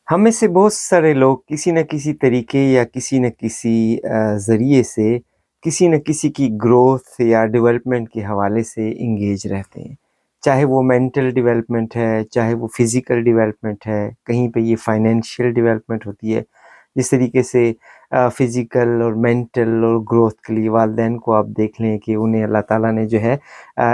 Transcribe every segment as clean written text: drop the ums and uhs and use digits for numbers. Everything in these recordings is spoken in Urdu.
ہم میں سے بہت سارے لوگ کسی نہ کسی طریقے یا کسی نہ کسی ذریعے سے کسی نہ کسی کی گروتھ یا ڈیولپمنٹ کے حوالے سے انگیج رہتے ہیں، چاہے وہ مینٹل ڈیولپمنٹ ہے، چاہے وہ فزیکل ڈیولپمنٹ ہے، کہیں پہ یہ فائنینشیل ڈیولپمنٹ ہوتی ہے۔ جس طریقے سے فزیکل اور مینٹل اور گروتھ کے لیے والدین کو آپ دیکھ لیں کہ انہیں اللہ تعالیٰ نے جو ہے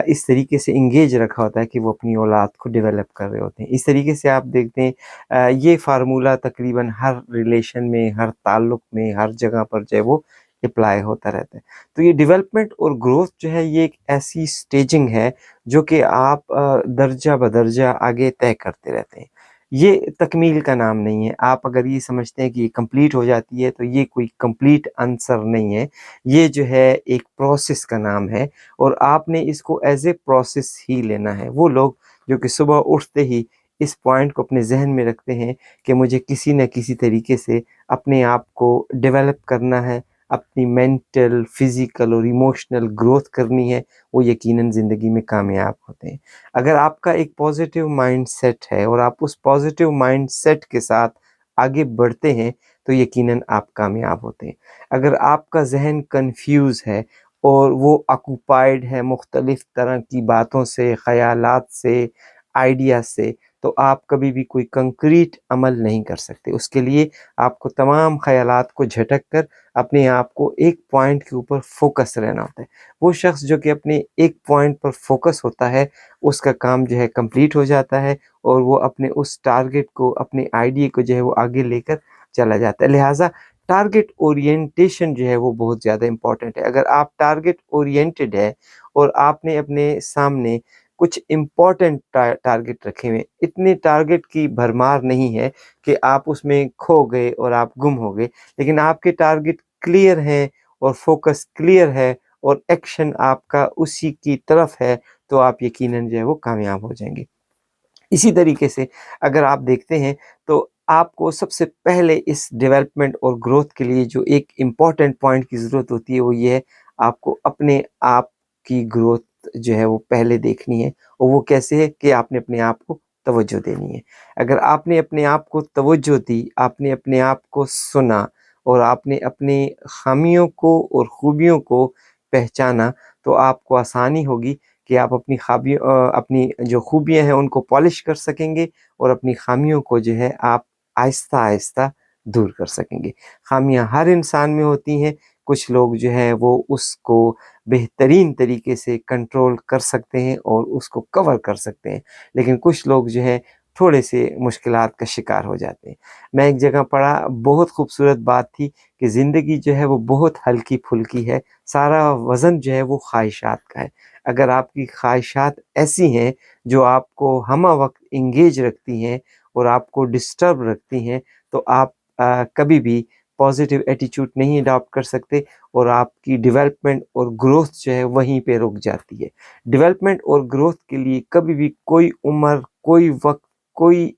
اس طریقے سے انگیج رکھا ہوتا ہے کہ وہ اپنی اولاد کو ڈیولپ کر رہے ہوتے ہیں۔ اس طریقے سے آپ دیکھتے ہیں یہ فارمولہ تقریباً ہر ریلیشن میں، ہر تعلق میں، ہر جگہ پر جو ہے وہ اپلائی ہوتا رہتا ہے۔ تو یہ ڈیولپمنٹ اور گروتھ جو ہے یہ ایک ایسی سٹیجنگ ہے جو کہ آپ درجہ بدرجہ آگے طے کرتے رہتے ہیں۔ یہ تکمیل کا نام نہیں ہے۔ آپ اگر یہ سمجھتے ہیں کہ یہ کمپلیٹ ہو جاتی ہے تو یہ کوئی کمپلیٹ آنسر نہیں ہے، یہ جو ہے ایک پروسیس کا نام ہے، اور آپ نے اس کو ایز اے پروسیس ہی لینا ہے۔ وہ لوگ جو کہ صبح اٹھتے ہی اس پوائنٹ کو اپنے ذہن میں رکھتے ہیں کہ مجھے کسی نہ کسی طریقے سے اپنے آپ کو ڈیولپ کرنا ہے، اپنی مینٹل، فزیکل اور ایموشنل گروتھ کرنی ہے، وہ یقیناً زندگی میں کامیاب ہوتے ہیں۔ اگر آپ کا ایک پازیٹیو مائنڈ سیٹ ہے اور آپ اس پازیٹیو مائنڈ سیٹ کے ساتھ آگے بڑھتے ہیں تو یقیناً آپ کامیاب ہوتے ہیں۔ اگر آپ کا ذہن کنفیوز ہے اور وہ آکوپائیڈ ہے مختلف طرح کی باتوں سے، خیالات سے، آئیڈیا سے، تو آپ کبھی بھی کوئی کنکریٹ عمل نہیں کر سکتے۔ اس کے لیے آپ کو تمام خیالات کو جھٹک کر اپنے آپ کو ایک پوائنٹ کے اوپر فوکس رہنا ہوتا ہے۔ وہ شخص جو کہ اپنے ایک پوائنٹ پر فوکس ہوتا ہے، اس کا کام جو ہے کمپلیٹ ہو جاتا ہے، اور وہ اپنے اس ٹارگٹ کو، اپنے آئیڈیا کو جو ہے وہ آگے لے کر چلا جاتا ہے۔ لہٰذا ٹارگٹ اورینٹیشن جو ہے وہ بہت زیادہ امپورٹنٹ ہے۔ اگر آپ ٹارگٹ اورینٹڈ ہے اور آپ نے اپنے سامنے کچھ امپورٹنٹ ٹارگٹ رکھے ہوئے، اتنے ٹارگٹ کی بھرمار نہیں ہے کہ آپ اس میں کھو گئے اور آپ گم ہو گئے، لیکن آپ کے ٹارگٹ کلیئر ہیں اور فوکس کلیئر ہے اور ایکشن آپ کا اسی کی طرف ہے، تو آپ یقیناً جو ہے وہ کامیاب ہو جائیں گے۔ اسی طریقے سے اگر آپ دیکھتے ہیں تو آپ کو سب سے پہلے اس ڈیولپمنٹ اور گروتھ کے لیے جو ایک امپورٹنٹ پوائنٹ کی ضرورت ہوتی ہے وہ یہ ہے، آپ کو اپنے آپ کی گروتھ جو ہے وہ پہلے دیکھنی ہے، اور وہ کیسے ہے کہ آپ نے اپنے آپ کو توجہ دینی ہے۔ اگر آپ نے اپنے آپ کو توجہ دی، آپ نے اپنے آپ کو سنا، اور آپ نے اپنے خامیوں کو اور خوبیوں کو پہچانا، تو آپ کو آسانی ہوگی کہ آپ اپنی جو خوبیاں ہیں ان کو پالش کر سکیں گے، اور اپنی خامیوں کو جو ہے آپ آہستہ آہستہ دور کر سکیں گے۔ خامیاں ہر انسان میں ہوتی ہیں، کچھ لوگ جو ہیں وہ اس کو بہترین طریقے سے کنٹرول کر سکتے ہیں اور اس کو کور کر سکتے ہیں، لیکن کچھ لوگ جو ہیں تھوڑے سے مشکلات کا شکار ہو جاتے ہیں۔ میں ایک جگہ پڑھا، بہت خوبصورت بات تھی کہ زندگی جو ہے وہ بہت ہلکی پھلکی ہے، سارا وزن جو ہے وہ خواہشات کا ہے۔ اگر آپ کی خواہشات ایسی ہیں جو آپ کو ہمہ وقت انگیج رکھتی ہیں اور آپ کو ڈسٹرب رکھتی ہیں، تو آپ کبھی بھی پازیٹیو ایٹیچیوڈ نہیں اڈاپٹ کر سکتے، اور آپ کی ڈیولپمنٹ اور گروتھ جو ہے وہیں پہ رک جاتی ہے۔ ڈیولپمنٹ اور گروتھ کے لیے کبھی بھی کوئی عمر، کوئی وقت، کوئی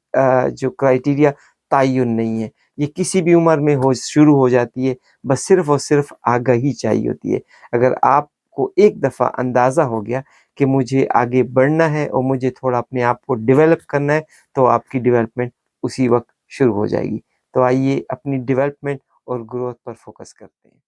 جو کرائیٹیریا تعین نہیں ہے۔ یہ کسی بھی عمر میں شروع ہو جاتی ہے، بس صرف اور صرف آگاہی چاہیے ہوتی ہے۔ اگر آپ کو ایک دفعہ اندازہ ہو گیا کہ مجھے آگے بڑھنا ہے اور مجھے تھوڑا اپنے آپ کو ڈیولپ کرنا ہے، تو آپ کی ڈیولپمنٹ اسی وقت شروع ہو جائے گی۔ تو آئیے اپنی ڈیولپمنٹ اور گروتھ پر فوکس کرتے ہیں۔